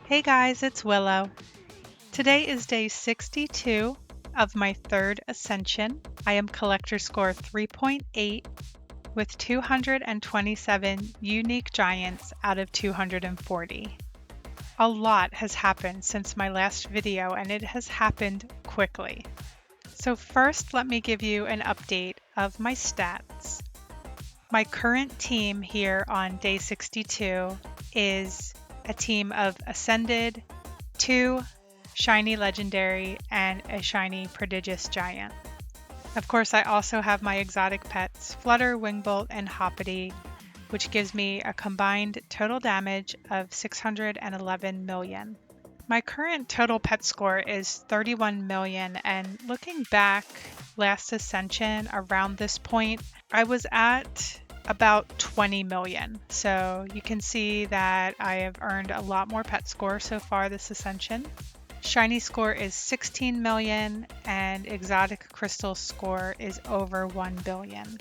Hey guys, it's Willow. Today is day 62 of my third Ascension. I am collector score 3.8 with 227 unique giants out of 240. A lot has happened since my last video and it has happened quickly. So first, let me give you an update of my stats. My current team here on day 62 is a team of Ascended, 2 Shiny Legendary, and a Shiny Prodigious Giant. Of course, I also have my exotic pets, Flutter, Wingbolt, and Hoppity, which gives me a combined total damage of 611 million. My current total pet score is 31 million, and looking back last Ascension around this point, I was at about 20 million. So you can see that I have earned a lot more pet score so far this Ascension. Shiny score is 16 million and exotic crystal score is over 1 billion.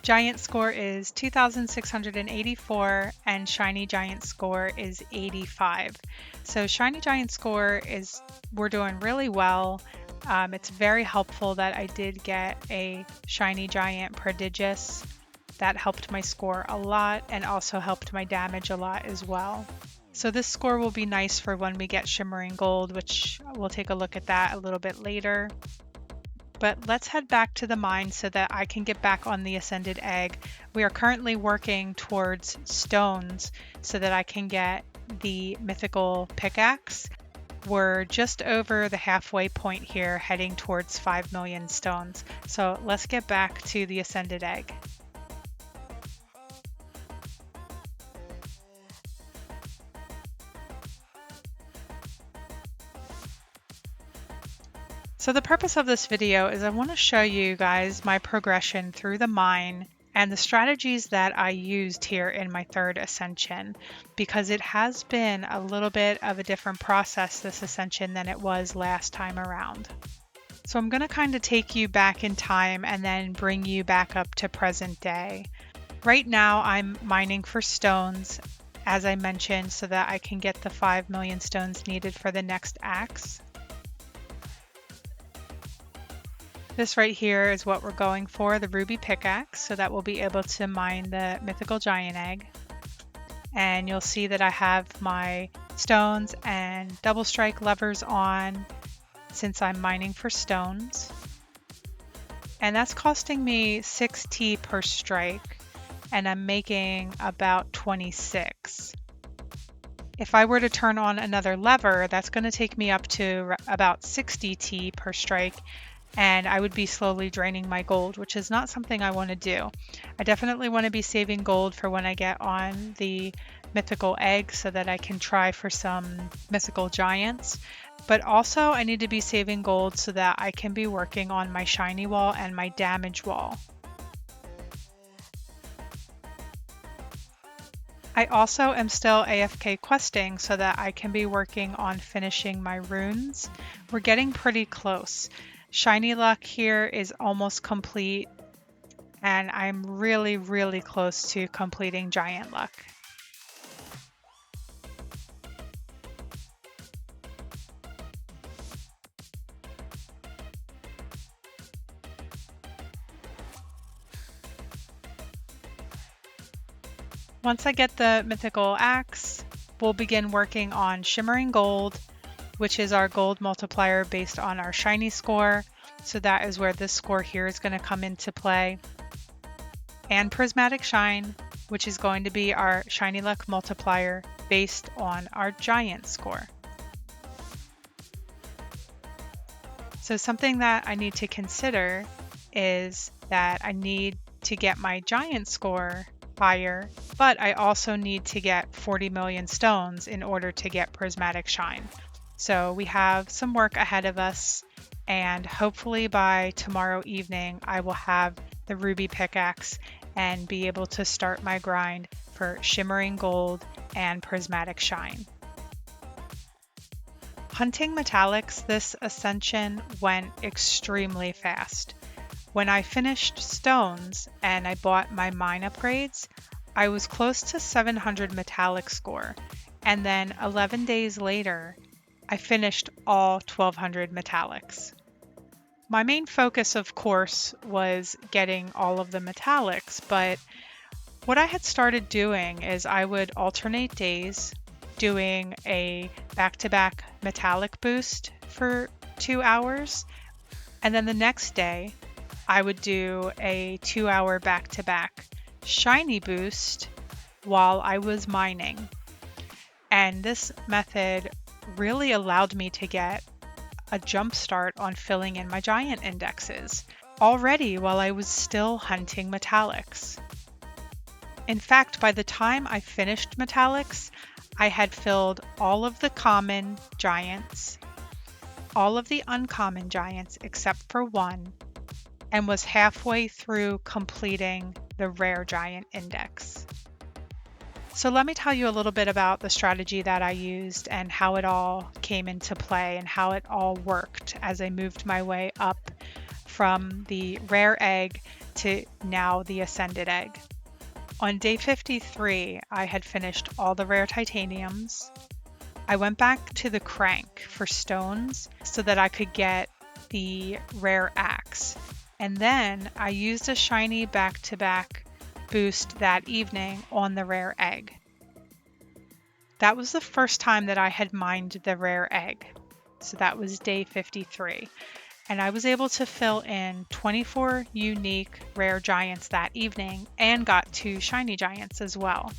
Giant score is 2,684 and shiny giant score is 85. So shiny giant score we're doing really well. It's very helpful that I did get a shiny giant prodigious. That helped my score a lot and also helped my damage a lot as well. So this score will be nice for when we get shimmering gold, which we'll take a look at that a little bit later. But let's head back to the mine so that I can get back on the Ascended Egg. We are currently working towards stones so that I can get the mythical pickaxe. We're just over the halfway point here, heading towards 5 million stones. So let's get back to the Ascended Egg. So the purpose of this video is I want to show you guys my progression through the mine and the strategies that I used here in my third Ascension, because it has been a little bit of a different process this Ascension than it was last time around. So I'm going to kind of take you back in time and then bring you back up to present day. Right now I'm mining for stones, as I mentioned, so that I can get the 5 million stones needed for the next axe. This right here is what we're going for, the ruby pickaxe, so that we'll be able to mine the mythical giant egg. And you'll see that I have my stones and double strike levers on since I'm mining for stones. And that's costing me 6T per strike, and I'm making about 26. If I were to turn on another lever, that's going to take me up to about 60T per strike, and I would be slowly draining my gold, which is not something I want to do. I definitely want to be saving gold for when I get on the mythical egg so that I can try for some mythical giants. But also I need to be saving gold so that I can be working on my shiny wall and my damage wall. I also am still AFK questing so that I can be working on finishing my runes. We're getting pretty close. Shiny luck here is almost complete, and I'm really, really close to completing giant luck. Once I get the mythical axe, we'll begin working on shimmering gold, which is our gold multiplier based on our shiny score. So that is where this score here is going to come into play. And prismatic shine, which is going to be our shiny luck multiplier based on our giant score. So something that I need to consider is that I need to get my giant score higher, but I also need to get 40 million stones in order to get prismatic shine. So we have some work ahead of us, and hopefully by tomorrow evening I will have the ruby pickaxe and be able to start my grind for shimmering gold and prismatic shine. Hunting metallics this ascension went extremely fast. When I finished stones and I bought my mine upgrades, I was close to 700 metallic score, and then 11 days later, I finished all 1200 metallics. My main focus, of course, was getting all of the metallics, but what I had started doing is I would alternate days doing a back-to-back metallic boost for 2 hours, and then the next day I would do a 2-hour back-to-back shiny boost while I was mining. And this method really allowed me to get a jump start on filling in my giant indexes already while I was still hunting metallics. In fact, by the time I finished metallics, I had filled all of the common giants, all of the uncommon giants except for one, and was halfway through completing the rare giant index. So let me tell you a little bit about the strategy that I used and how it all came into play and how it all worked as I moved my way up from the rare egg to now the ascended egg. On day 53, I had finished all the rare titaniums. I went back to the crank for stones so that I could get the rare axe. And then I used a shiny back-to-back boost that evening on the rare egg. That was the first time that I had mined the rare egg. So that was day 53. And I was able to fill in 24 unique rare giants that evening and got 2 shiny giants as well.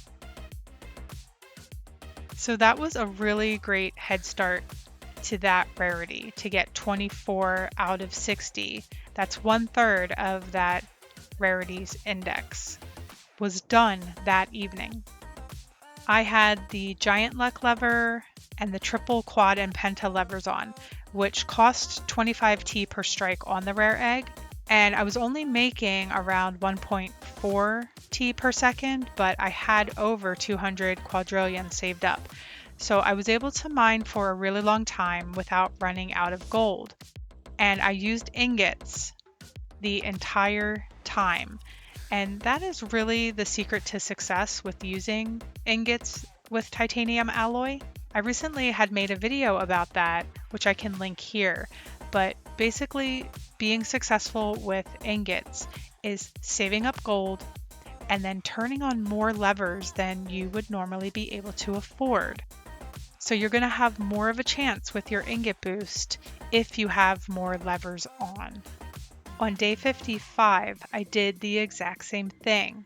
So that was a really great head start to that rarity, to get 24 out of 60. That's 1/3 of that rarity's index was done that evening. I had the giant luck lever and the triple, quad, and penta levers on, which cost 25 T per strike on the rare egg, and I was only making around 1.4 T per second, but I had over 200 quadrillion saved up. So I was able to mine for a really long time without running out of gold. And I used ingots the entire time. And that is really the secret to success with using ingots with titanium alloy. I recently had made a video about that, which I can link here. But basically, being successful with ingots is saving up gold and then turning on more levers than you would normally be able to afford. So you're going to have more of a chance with your ingot boost if you have more levers on. On day 55, I did the exact same thing,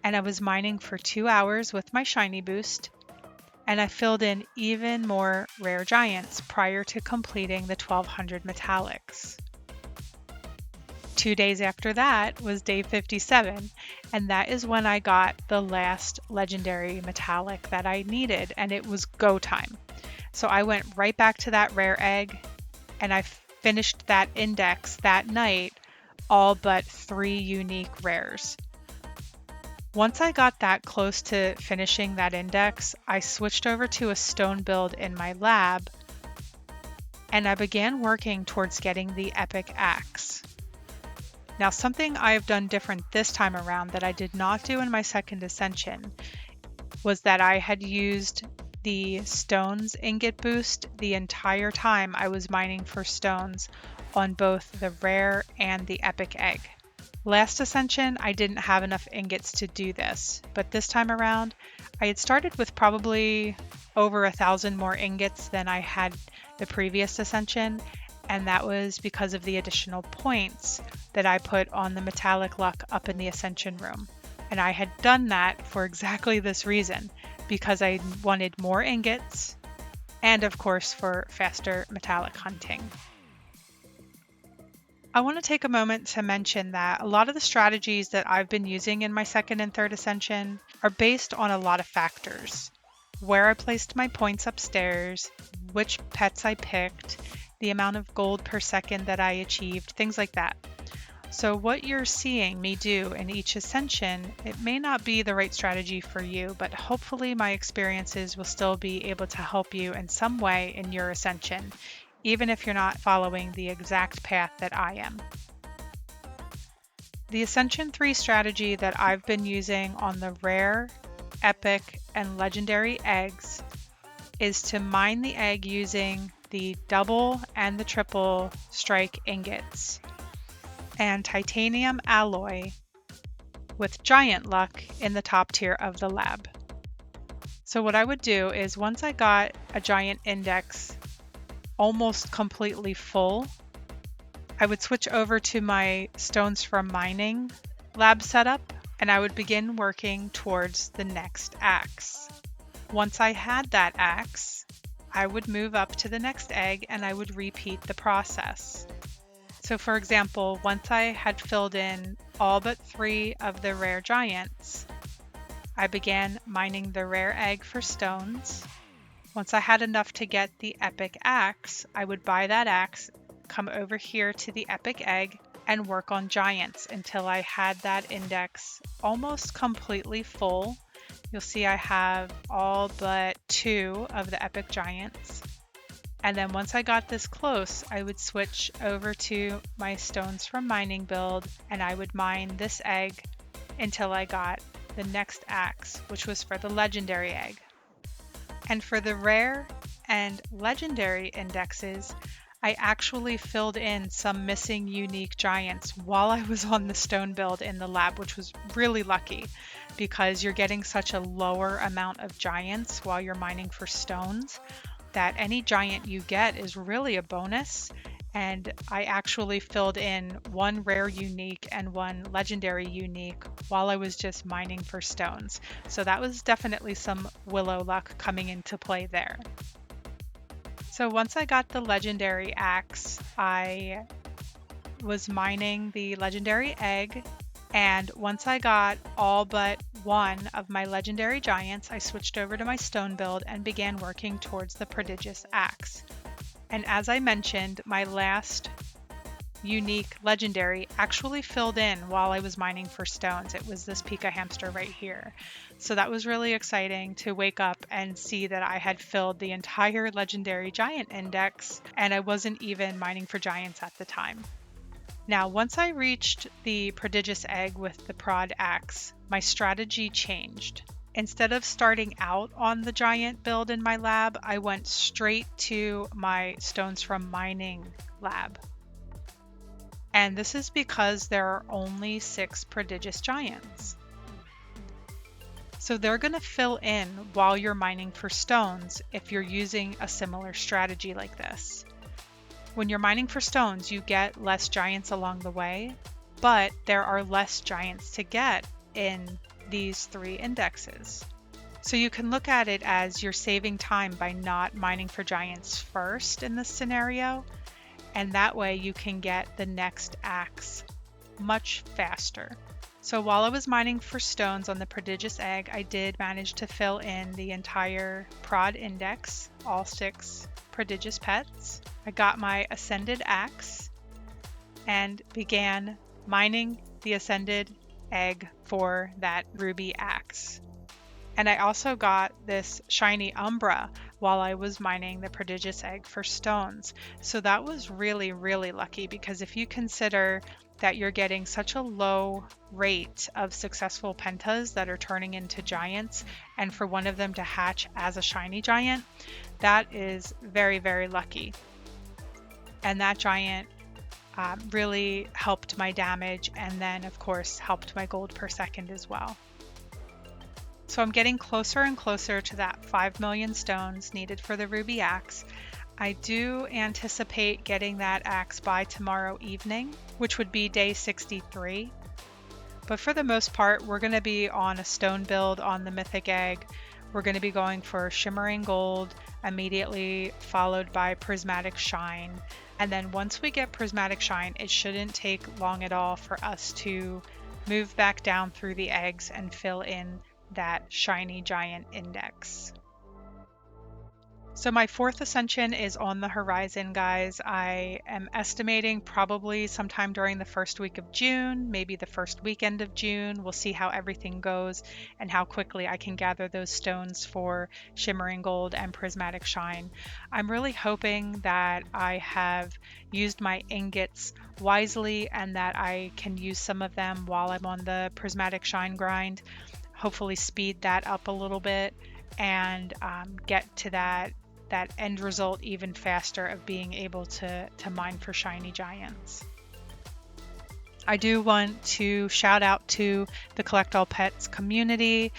and I was mining for 2 hours with my shiny boost, and I filled in even more rare giants prior to completing the 1200 metallics. 2 days after that was day 57, and that is when I got the last legendary metallic that I needed, and it was go time. So I went right back to that rare egg, and I finished that index that night, all but 3 unique rares. Once I got that close to finishing that index, I switched over to a stone build in my lab, and I began working towards getting the epic axe. Now, something I've done different this time around that I did not do in my second ascension was that I had used the stones ingot boost the entire time I was mining for stones on both the rare and the epic egg. Last ascension, I didn't have enough ingots to do this, but this time around, I had started with probably over 1,000 more ingots than I had the previous ascension, and that was because of the additional points that I put on the metallic luck up in the ascension room. And I had done that for exactly this reason, because I wanted more ingots, and of course for faster metallic hunting. I want to take a moment to mention that a lot of the strategies that I've been using in my second and third ascension are based on a lot of factors. Where I placed my points upstairs, which pets I picked, the amount of gold per second that I achieved, things like that. So what you're seeing me do in each ascension, it may not be the right strategy for you, but hopefully my experiences will still be able to help you in some way in your ascension, even if you're not following the exact path that I am. The Ascension 3 strategy that I've been using on the rare, epic, and legendary eggs is to mine the egg using the double and the triple strike ingots and titanium alloy with giant luck in the top tier of the lab. So what I would do is once I got a giant index almost completely full, I would switch over to my stones from mining lab setup and I would begin working towards the next axe. Once I had that axe, I would move up to the next egg and I would repeat the process. So for example, once I had filled in all but 3 of the rare giants, I began mining the rare egg for stones. Once I had enough to get the epic axe, I would buy that axe, come over here to the epic egg, and work on giants until I had that index almost completely full. You'll see I have all but 2 of the epic giants. And then once I got this close, I would switch over to my stones from mining build and I would mine this egg until I got the next axe, which was for the legendary egg. And for the rare and legendary indexes, I actually filled in some missing unique giants while I was on the stone build in the lab, which was really lucky because you're getting such a lower amount of giants while you're mining for stones that any giant you get is really a bonus. And I actually filled in 1 rare unique and 1 legendary unique while I was just mining for stones. So that was definitely some Willow luck coming into play there. So once I got the legendary axe, I was mining the legendary egg, and once I got all but 1 of my legendary giants, I switched over to my stone build and began working towards the prodigious axe. And as I mentioned, my last unique legendary actually filled in while I was mining for stones. It was this Pika hamster right here. So that was really exciting to wake up and see that I had filled the entire legendary giant index and I wasn't even mining for giants at the time. Now, once I reached the prodigious egg with the prod axe, my strategy changed. Instead of starting out on the giant build in my lab, I went straight to my stones from mining lab. And this is because there are only 6 prodigious giants. So they're going to fill in while you're mining for stones if you're using a similar strategy like this. When you're mining for stones, you get less giants along the way, but there are less giants to get in these 3 indexes. So you can look at it as you're saving time by not mining for giants first in this scenario, and that way you can get the next axe much faster. So while I was mining for stones on the prodigious egg, I did manage to fill in the entire prod index, all 6 prodigious pets. I got my ascended axe and began mining the ascended egg for that ruby axe. And I also got this shiny umbra while I was mining the prodigious egg for stones. So that was really, really lucky, because if you consider that you're getting such a low rate of successful pentas that are turning into giants, and for one of them to hatch as a shiny giant, that is very, very lucky. And that giant really helped my damage, and then of course helped my gold per second as well. So I'm getting closer and closer to that 5 million stones needed for the ruby axe. I do anticipate getting that axe by tomorrow evening, which would be day 63. But for the most part, we're going to be on a stone build on the mythic egg. We're going to be going for shimmering gold, immediately followed by prismatic shine. And then once we get prismatic shine, it shouldn't take long at all for us to move back down through the eggs and fill in that shiny giant index. So my fourth ascension is on the horizon, guys. I am estimating probably sometime during the first week of June, maybe the first weekend of June. We'll see how everything goes and how quickly I can gather those stones for shimmering gold and prismatic shine. I'm really hoping that I have used my ingots wisely and that I can use some of them while I'm on the prismatic shine grind. Hopefully speed that up a little bit and get to that end result even faster of being able to mine for shiny giants. I do want to shout out to the Collect All Pets community.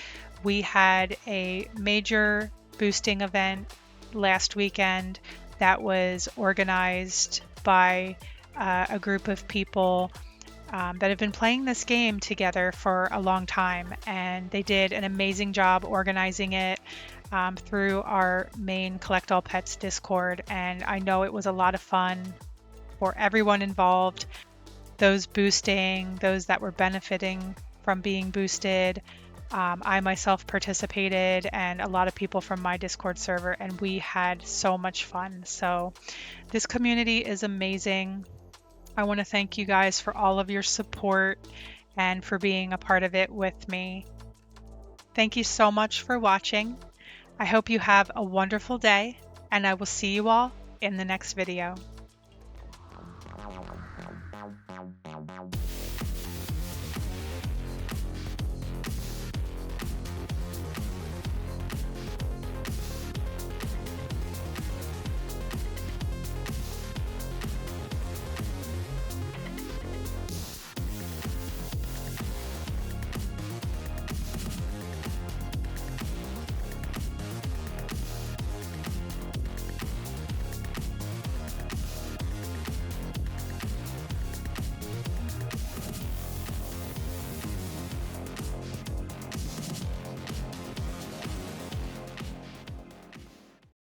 We had a major boosting event last weekend that was organized by a group of people that have been playing this game together for a long time, and they did an amazing job organizing it through our main Collect All Pets Discord, and I know it was a lot of fun for everyone involved, those boosting, those that were benefiting from being boosted. I myself participated and a lot of people from my Discord server, and we had so much fun. So this community is amazing. I want to thank you guys for all of your support and for being a part of it with me. Thank you so much for watching. I hope you have a wonderful day, and I will see you all in the next video.